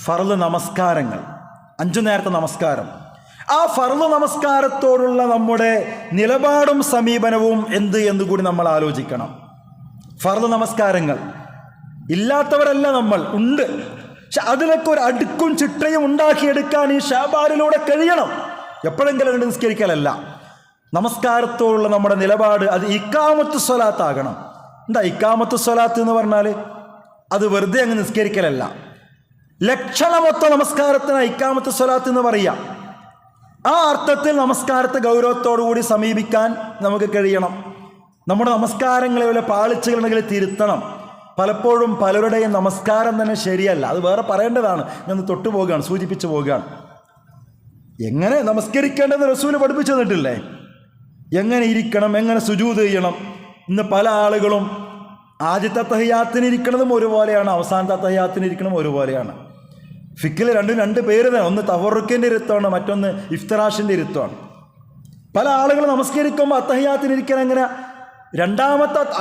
ഫർള് നമസ്കാരങ്ങൾ, 5 നേരത്തെ നമസ്കാരം. ആ ഫർള് നമസ്കാരത്തോടുള്ള നമ്മുടെ നിലപാടും സമീപനവും എന്ത് എന്നുകൂടി നമ്മൾ ആലോചിക്കണം. ഫർള് നമസ്കാരങ്ങൾ ഇല്ലാത്തവരല്ല നമ്മൾ, ഉണ്ട്. പക്ഷെ അതിലൊക്കെ ഒരു അടുക്കും ചിട്ടയും ഉണ്ടാക്കിയെടുക്കാൻ ഈ ഷഅബാനിലൂടെ കഴിയണം. എപ്പോഴെങ്കിലും കണ്ട് നിസ്കരിക്കലല്ല. നമസ്കാരത്തോടുള്ള നമ്മുടെ നിലപാട് അത് ഇഖാമത്ത് സ്വലാത്താകണം. എന്താ ഇഖാമത്ത് സ്വലാത്ത് എന്ന് പറഞ്ഞാൽ? അത് വെറുതെ അങ്ങ് നിസ്കരിക്കലല്ല. ലക്ഷണമൊത്ത നമസ്കാരത്തിന് ഇഖാമത്ത് സ്വലാത്ത് എന്ന് പറയാം. ആ അർത്ഥത്തിൽ നമസ്കാരത്തെ ഗൗരവത്തോടു കൂടി സമീപിക്കാൻ നമുക്ക് കഴിയണം. നമ്മുടെ നമസ്കാരങ്ങളെ വല്ല പാളിച്ചകളുണ്ടെങ്കിൽ തിരുത്തണം. പലപ്പോഴും പലരുടെയും നമസ്കാരം തന്നെ ശരിയല്ല, അത് വേറെ പറയേണ്ടതാണ്. ഞാൻ തൊട്ടു പോകുകയാണ്, സൂചിപ്പിച്ചു പോകുകയാണ്. എങ്ങനെ നമസ്കരിക്കേണ്ടത് റസൂല് പഠിപ്പിച്ചു തന്നിട്ടില്ലേ? എങ്ങനെ ഇരിക്കണം, എങ്ങനെ സുജൂദ് ചെയ്യണം. ഇന്ന് പല ആളുകളും ആദ്യത്തെ തഹിയ്യാത്തിന് ഇരിക്കുന്നതും ഒരുപോലെയാണ്, അവസാനത്തെ തഹിയ്യാത്തിന് ഇരിക്കുന്നതും ഒരുപോലെയാണ്. ഫിക്കിൽ രണ്ട് പേര് തന്നെ, ഒന്ന് തവറുക്കിൻ്റെ ഇരുത്തമാണ്, മറ്റൊന്ന് ഇഫ്തിറാഷിൻ്റെ ഇരുത്തമാണ്. പല ആളുകൾ നമസ്കരിക്കുമ്പോൾ അത്തഹിയ്യാത്തിന് ഇരിക്കാൻ എങ്ങനെ,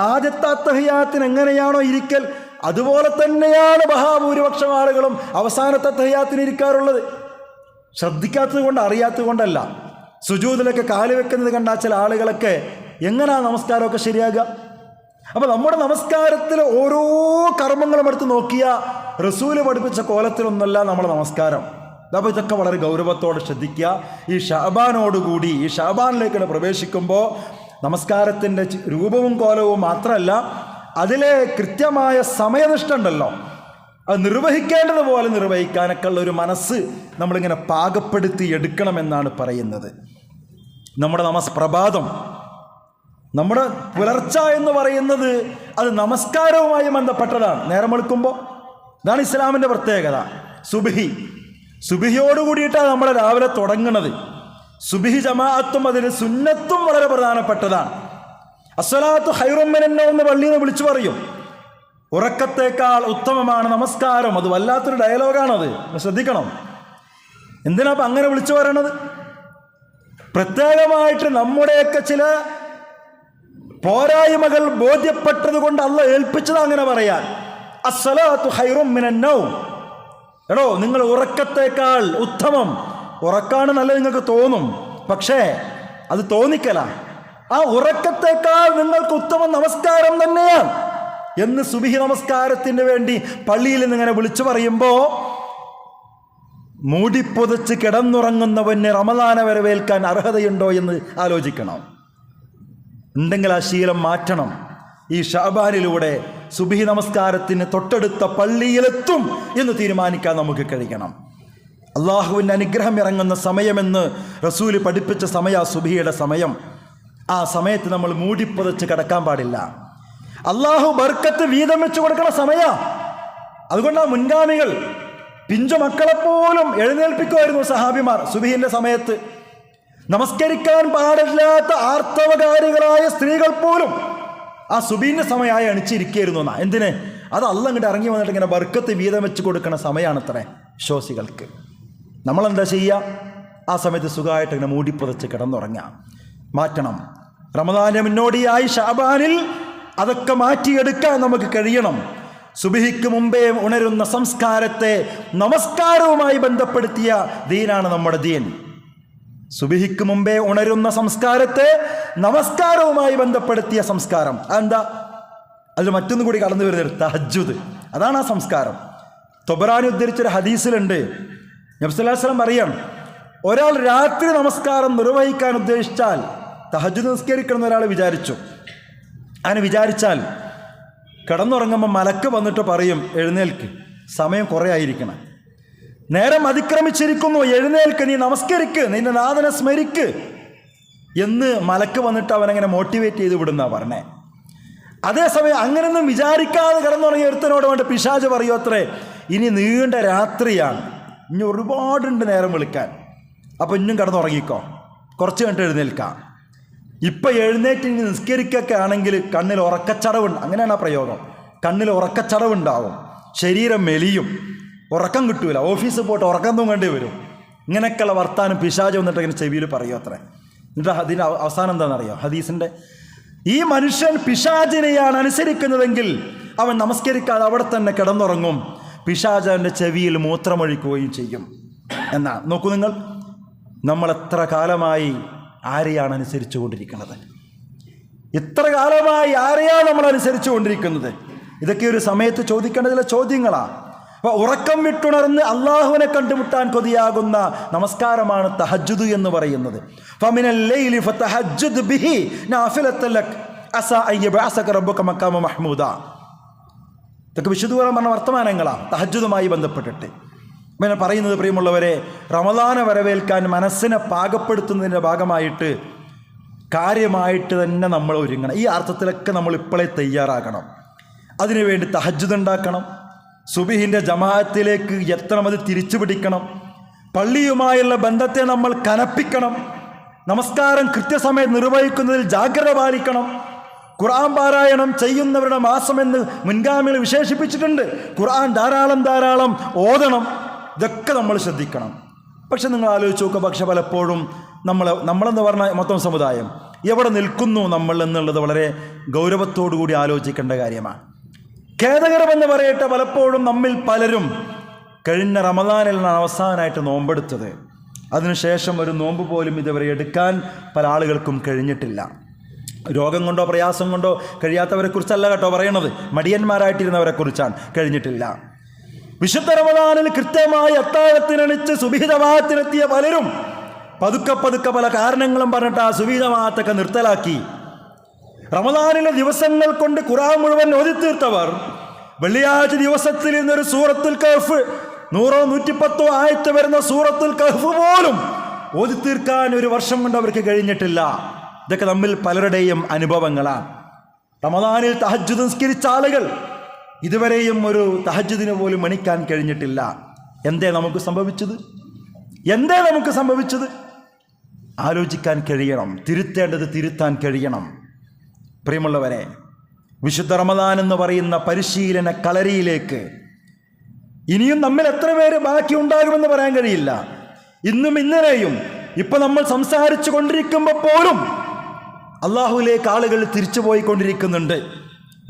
ആദ്യത്തെ അത്തഹിയ്യാത്തിന് എങ്ങനെയാണോ ഇരിക്കൽ അതുപോലെ തന്നെയാണ് മഹാഭൂരിപക്ഷം ആളുകളും അവസാനത്തെ അത്തഹിയ്യാത്തിന് ഇരിക്കാറുള്ളത്. ശ്രദ്ധിക്കാത്തത് കൊണ്ട്, അറിയാത്തത് കൊണ്ടല്ല. സുജൂദിലൊക്കെ കാല് വെക്കുന്നത് കണ്ടാൽ ചില ആളുകളൊക്കെ എങ്ങനെയാണ് നമസ്കാരമൊക്കെ ശരിയാകുക? അപ്പോൾ നമ്മുടെ നമസ്കാരത്തിൽ ഓരോ കർമ്മങ്ങളും എടുത്ത് നോക്കിയാൽ റസൂല് പഠിപ്പിച്ച കോലത്തിലൊന്നല്ല നമ്മുടെ നമസ്കാരം. അപ്പോൾ ഇതൊക്കെ വളരെ ഗൗരവത്തോടെ ശ്രദ്ധിക്കുക. ഈ ഷഅബാനോടുകൂടി, ഈ ഷഅബാനിലേക്ക് പ്രവേശിക്കുമ്പോൾ നമസ്കാരത്തിൻ്റെ രൂപവും കോലവും മാത്രമല്ല, അതിലെ കൃത്യമായ സമയനിഷ്ഠ ഉണ്ടല്ലോ, അത് നിർവഹിക്കേണ്ടതുപോലെ നിർവഹിക്കാനൊക്കെ ഉള്ള ഒരു മനസ്സ് നമ്മളിങ്ങനെ പാകപ്പെടുത്തി എടുക്കണമെന്നാണ് പറയുന്നത്. നമ്മുടെ പ്രഭാതം, നമ്മുടെ പുലർച്ച എന്ന് പറയുന്നത് അത് നമസ്കാരവുമായി ബന്ധപ്പെട്ടതാണ്. നേരം വെളുക്കുമ്പോൾ, ഇതാണ് ഇസ്ലാമിൻ്റെ പ്രത്യേകത. സുബിഹിയോട് കൂടിയിട്ടാണ് നമ്മൾ രാവിലെ തുടങ്ങുന്നത്. സുബിഹി ജമാഅത്തും അതിന് സുന്നത്തും വളരെ പ്രധാനപ്പെട്ടതാണ്. അസ്സലാത്തു ഖൈറും മിനന്നൗം എന്ന് പള്ളിയിൽ നിന്ന് വിളിച്ചു പറയും. ഉറക്കത്തേക്കാൾ ഉത്തമമാണ് നമസ്കാരം. അത് വല്ലാത്തൊരു ഡയലോഗാണത്, ശ്രദ്ധിക്കണം. എന്തിനാ അപ്പം അങ്ങനെ വിളിച്ചു പറയണത്? പ്രത്യേകമായിട്ട് നമ്മുടെയൊക്കെ ചില പോരായ്മകൾ ബോധ്യപ്പെട്ടത് കൊണ്ട് അള്ള ഏൽപ്പിച്ചത് അങ്ങനെ പറയാൻ. അസ്സലാത്തു ഖൈറും മിനന്നൗം, എടോ നിങ്ങൾ ഉറക്കത്തേക്കാൾ ഉത്തമം, ഉറക്കാണ് നല്ല നിങ്ങൾക്ക് തോന്നും, പക്ഷേ അത് തോന്നിക്കല. ആ ഉറക്കത്തേക്കാൾ നിങ്ങൾക്ക് ഉത്തമം നമസ്കാരം തന്നെയാണ് എന്ന് സുബഹി നമസ്കാരത്തിന് വേണ്ടി പള്ളിയിൽ നിന്ന് ഇങ്ങനെ വിളിച്ചു പറയുമ്പോൾ മൂടിപ്പൊതിച്ച് കിടന്നുറങ്ങുന്നവന് റമദാനെ വരവേൽക്കാൻ അർഹതയുണ്ടോ എന്ന് ആലോചിക്കണം. ഉണ്ടെങ്കിൽ ആ ശീലം മാറ്റണം. ഈ ഷഅബാനിലൂടെ സുബഹി നമസ്കാരത്തിന് തൊട്ടടുത്ത പള്ളിയിലെത്തും എന്ന് തീരുമാനിക്കാൻ നമുക്ക് കഴിയണം. അള്ളാഹുവിൻ്റെ അനുഗ്രഹം ഇറങ്ങുന്ന സമയമെന്ന് റസൂല് പഠിപ്പിച്ച സമയ സുബഹിയുടെ സമയം. ആ സമയത്ത് നമ്മൾ മൂടിപ്പൊതിച്ച് കിടക്കാൻ പാടില്ല. അള്ളാഹു ബർക്കത്ത് വീതം വെച്ച് കൊടുക്കുന്ന സമയ. അതുകൊണ്ടാണ് മുൻഗാമികൾ പിഞ്ചു മക്കളെപ്പോലും എഴുന്നേൽപ്പിക്കുമായിരുന്നു സഹാബിമാർ സുബഹിന്റെ സമയത്ത്. നമസ്കരിക്കാൻ പാടില്ലാത്ത ആർത്തവകാരികളായ സ്ത്രീകൾ പോലും ആ സുബഹിന്റെ സമയമായി അണിച്ചിരിക്കുകയായിരുന്നു. എന്തിന്? അത് അള്ളാഹ് ഇങ്ങോട്ട് ഇറങ്ങി വന്നിട്ട് ഇങ്ങനെ ബർക്കത്ത് വീതം വെച്ച് കൊടുക്കുന്ന സമയമാണത്രേ വിശ്വാസികൾക്ക്. നമ്മളെന്താ ചെയ്യുക? ആ സമയത്ത് സുഖമായിട്ട് ഇങ്ങനെ മൂടിപ്പുതച്ച് കിടന്നുറങ്ങാം. മാറ്റണം. റമദാനിന് മുന്നോടിയായി ഷഅബാനിൽ അതൊക്കെ മാറ്റിയെടുക്കാൻ നമുക്ക് കഴിയണം. സുബഹിക്ക് മുമ്പേ ഉണരുന്ന സംസ്കാരത്തെ നമസ്കാരവുമായി ബന്ധപ്പെടുത്തിയ ദീനാണ് നമ്മുടെ ദീൻ. സുബഹിക്ക് മുമ്പേ ഉണരുന്ന സംസ്കാരത്തെ നമസ്കാരവുമായി ബന്ധപ്പെടുത്തിയ സംസ്കാരം. അതെന്താ? അതിൽ മറ്റൊന്നും കൂടി കടന്നു വരുന്നത് തഹജ്ജുദ്. അതാണ് ആ സംസ്കാരം. തൊബറാനി ഉദ്ധരിച്ചൊരു ഹദീസിലുണ്ട്, നബി സല്ലല്ലാഹു അലൈഹി വസല്ലം പറയാണ്, ഒരാൾ രാത്രി നമസ്കാരം നിർവഹിക്കാൻ ഉദ്ദേശിച്ചാൽ, തഹജ്ജുദ് നിസ്കരിക്കണം ഒരാൾ വിചാരിച്ചു, അങ്ങനെ വിചാരിച്ചാൽ കിടന്നുറങ്ങുമ്പോൾ മലക്ക് വന്നിട്ട് പറയും, എഴുന്നേൽക്ക്, സമയം കുറേ ആയിരിക്കണം, നേരം അതിക്രമിച്ചിരിക്കുന്നു, എഴുന്നേൽക്ക്, നീ നമസ്കരിക്ക്, നിന്റെ നാഥനെ സ്മരിക്ക് എന്ന് മലക്ക് വന്നിട്ട് അവനങ്ങനെ മോട്ടിവേറ്റ് ചെയ്ത് വിടുന്ന പറഞ്ഞേ. അതേസമയം അങ്ങനെയൊന്നും വിചാരിക്കാതെ കിടന്നുറങ്ങിയ ഒരുത്തനോട് വേണ്ട പിശാച് പറയൂ അത്രേ, ഇനി നീണ്ട രാത്രിയാണ്, ഇനി ഒരുപാടുണ്ട് നേരം വിളിക്കാൻ. അപ്പോൾ ഇന്നും കിടന്നുറങ്ങിക്കോ, കുറച്ച് കണ്ടിട്ട് എഴുന്നേൽക്കാം. ഇപ്പം എഴുന്നേറ്റ് ഇനി നിസ്കരിക്കൊക്കെ ആണെങ്കിൽ കണ്ണിൽ ഉറക്കച്ചടവുണ്ട്. അങ്ങനെയാണ് ആ പ്രയോഗം. കണ്ണിൽ ഉറക്കച്ചടവുണ്ടാവും, ശരീരം മെലിയും, ഉറക്കം കിട്ടൂല, ഓഫീസിൽ പോയിട്ട് ഉറക്കം തൂങ്ങേണ്ടി വരും. ഇങ്ങനെയൊക്കെയുള്ള വർത്താനം പിശാച് വന്നിട്ട് ഇങ്ങനെ ചെവിയിൽ പറയും അത്രേ. എന്നിട്ട് അതിൻ്റെ അവസാനം എന്താണെന്നറിയോ ഹദീസിൻ്റെ? ഈ മനുഷ്യൻ പിശാചിനെയാണ് അനുസരിക്കുന്നതെങ്കിൽ അവൻ നമസ്കരിക്കാതെ അവിടെ തന്നെ കിടന്നുറങ്ങും, പിശാച് അവൻ്റെ ചെവിയിൽ മൂത്രമൊഴിക്കുകയും ചെയ്യും എന്നാണ്. നോക്കൂ നിങ്ങൾ, നമ്മൾ എത്ര കാലമായി ആരെയാണ് അനുസരിച്ചു കൊണ്ടിരിക്കുന്നത്? ഇത്ര കാലമായി ആരെയാണ് നമ്മൾ അനുസരിച്ചു കൊണ്ടിരിക്കുന്നത്? ഇതൊക്കെ ഒരു സമയത്ത് ചോദിക്കേണ്ട ചില ചോദ്യങ്ങളാണ്. അപ്പോൾ ഉറക്കം വിട്ടുണർന്ന് അള്ളാഹുവിനെ കണ്ടുമുട്ടാൻ കൊതിയാകുന്ന നമസ്കാരമാണ് തഹജ്ജുദ് എന്ന് പറയുന്നത്. ഫമിനൽ ലൈലി ഫതഹജ്ജദ് ബിഹി നാഫിലത്തൻ ലക് അസാ അൻ യബ്അസക റബ്ബുക മഖാമ മഹ്മൂദ. ഇതൊക്കെ വിശുദ്ധ ഖുർആൻ പറഞ്ഞ വർത്തമാനങ്ങളാണ് തഹജ്ജുദുമായി ബന്ധപ്പെട്ടിട്ട്. പിന്നെ പറയുന്നത്, പ്രിയമുള്ളവരെ, റമദാനെ വരവേൽക്കാൻ മനസ്സിനെ പാകപ്പെടുത്തുന്നതിൻ്റെ ഭാഗമായിട്ട് കാര്യമായിട്ട് തന്നെ നമ്മൾ ഒരുങ്ങണം. ഈ അർത്ഥത്തിലൊക്കെ നമ്മൾ ഇപ്പോഴേ തയ്യാറാകണം. അതിനുവേണ്ടി തഹജ്ജുദ് ഉണ്ടാക്കണം, സുബഹിൻ്റെ ജമാഅത്തിലേക്ക് എത്തണം, അത് തിരിച്ചു പിടിക്കണം, പള്ളിയുമായുള്ള ബന്ധത്തെ നമ്മൾ കനപ്പിക്കണം, നമസ്കാരം കൃത്യസമയം നിർവഹിക്കുന്നതിൽ ജാഗ്രത പാലിക്കണം, ഖുർആൻ പാരായണം ചെയ്യുന്നവരുടെ മാസമെന്ന് മുൻഗാമികൾ വിശേഷിപ്പിച്ചിട്ടുണ്ട്. ഖുർആൻ ധാരാളം ഓതണം. ഇതൊക്കെ നമ്മൾ ശ്രദ്ധിക്കണം. പക്ഷെ നിങ്ങൾ ആലോചിച്ച് നോക്കുക, പക്ഷെ പലപ്പോഴും നമ്മളെന്ന് പറഞ്ഞ മൊത്തം സമുദായം എവിടെ നിൽക്കുന്നു നമ്മൾ എന്നുള്ളത് വളരെ ഗൗരവത്തോടു കൂടി ആലോചിക്കേണ്ട കാര്യമാണ്. ഖേദകരമെന്ന് പറയട്ടെ, പലപ്പോഴും നമ്മിൽ പലരും കഴിഞ്ഞ റമദാനിലാണ് അവസാനമായിട്ട് നോമ്പെടുത്തത്. അതിനുശേഷം ഒരു നോമ്പ് പോലും ഇതുവരെ എടുക്കാൻ പല ആളുകൾക്കും കഴിഞ്ഞിട്ടില്ല. രോഗം കൊണ്ടോ പ്രയാസം കൊണ്ടോ കഴിയാത്തവരെ കുറിച്ചല്ല കേട്ടോ പറയണത്, മടിയന്മാരായിട്ടിരുന്നവരെ കുറിച്ചാണ്. കഴിഞ്ഞിട്ടില്ല. വിശുദ്ധ റമദാനിൽ കൃത്യമായി അത്താഴത്തിനണിച്ച് സുബഹി ജമാഅത്തിനെത്തിയ പലരും പതുക്കെ പല കാരണങ്ങളും പറഞ്ഞിട്ട് ആ സുബഹി ജമാഅത്തൊക്കെ നിർത്തലാക്കി. റമദാനിലെ ദിവസങ്ങൾ കൊണ്ട് ഖുർആൻ മുഴുവൻ ഓതിത്തീർത്തവർ വെള്ളിയാഴ്ച ദിവസത്തിൽ ഇന്നൊരു സൂറത്തുൽ കഹ്ഫ് 100-110 ആയത്ത് വരുന്ന സൂറത്തുൽ കഹ്ഫ് പോലും ഓതിത്തീർക്കാൻ ഒരു വർഷം കൊണ്ട് അവർക്ക് കഴിഞ്ഞിട്ടില്ല. ഇതൊക്കെ നമ്മിൽ പലരുടെയും അനുഭവങ്ങളാണ്. റമദാനിൽ തഹജ്ജുദ് നിസ്കരിച്ച ആളുകൾ ഇതുവരെയും ഒരു തഹജ്ജുദിന് പോലും എണീക്കാൻ കഴിഞ്ഞിട്ടില്ല. എന്തേ നമുക്ക് സംഭവിച്ചത്? ആലോചിക്കാൻ കഴിയണം, തിരുത്തേണ്ടത് തിരുത്താൻ കഴിയണം. പ്രിയമുള്ളവരെ, വിശുദ്ധ റമദാൻ എന്ന് പറയുന്ന പരിശീലന കളരിയിലേക്ക് ഇനിയും നമ്മിൽ എത്ര പേര് ബാക്കി ഉണ്ടാകുമെന്ന് പറയാൻ കഴിയില്ല. ഇന്നും ഇന്നലെയും ഇപ്പം നമ്മൾ സംസാരിച്ചു കൊണ്ടിരിക്കുമ്പോൾ പോലും അള്ളാഹുവിലേക്ക് ആളുകൾ തിരിച്ചു പോയിക്കൊണ്ടിരിക്കുന്നുണ്ട്.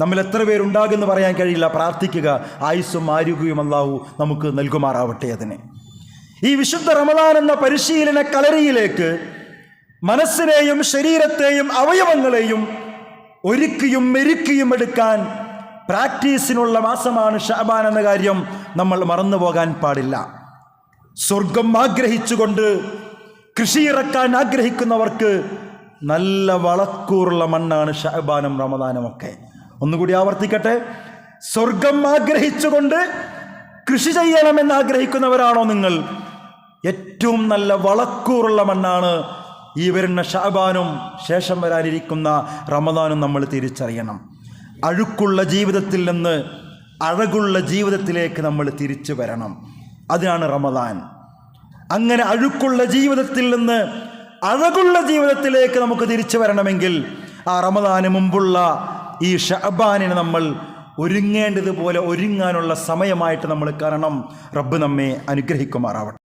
നമ്മൾ എത്ര പേരുണ്ടാകുമെന്ന് പറയാൻ കഴിയില്ല. പ്രാർത്ഥിക്കുക, ആയുസ്സും ആരോഗ്യവും അള്ളാഹു നമുക്ക് നൽകുമാറാവട്ടെ. അതിന് ഈ വിശുദ്ധ റമദാൻ എന്ന പരിശീലന കളരിയിലേക്ക് മനസ്സിനെയും ശരീരത്തെയും അവയവങ്ങളെയും ഒരുക്കിയും മെരുക്കിയും എടുക്കാൻ പ്രാക്ടീസിനുള്ള മാസമാണ് ഷഅബാൻ എന്ന കാര്യം നമ്മൾ മറന്നു പോകാൻ പാടില്ല. സ്വർഗം ആഗ്രഹിച്ചുകൊണ്ട് കൃഷിയിറക്കാൻ ആഗ്രഹിക്കുന്നവർക്ക് നല്ല വളക്കൂറുള്ള മണ്ണാണ് ഷഅബാനും റമദാനും ഒക്കെ. ഒന്നുകൂടി ആവർത്തിക്കട്ടെ, സ്വർഗം ആഗ്രഹിച്ചുകൊണ്ട് കൃഷി ചെയ്യണമെന്ന് ആഗ്രഹിക്കുന്നവരാണോ നിങ്ങൾ? ഏറ്റവും നല്ല വളക്കൂറുള്ള മണ്ണാണ് ഈ വരുന്ന ഷഅബാനും ശേഷം വരാനിരിക്കുന്ന റമദാനും നമ്മൾ തിരിച്ചറിയണം. അഴുക്കുള്ള ജീവിതത്തിൽ നിന്ന് അഴകുള്ള ജീവിതത്തിലേക്ക് നമ്മൾ തിരിച്ചു വരണം. അതിനാണ് റമദാൻ. അങ്ങനെ അഴുക്കുള്ള ജീവിതത്തിൽ നിന്ന് അഴകുള്ള ജീവിതത്തിലേക്ക് നമുക്ക് തിരിച്ചു വരണമെങ്കിൽ ആ റമദാന് മുമ്പുള്ള ഈ ഷഅബാനിനെ നമ്മൾ ഒരുങ്ങേണ്ടതുപോലെ ഒരുങ്ങാനുള്ള സമയമായിട്ട് നമ്മൾ കാണണം. റബ്ബ് നമ്മെ അനുഗ്രഹിക്കുമാറാവട്ടെ.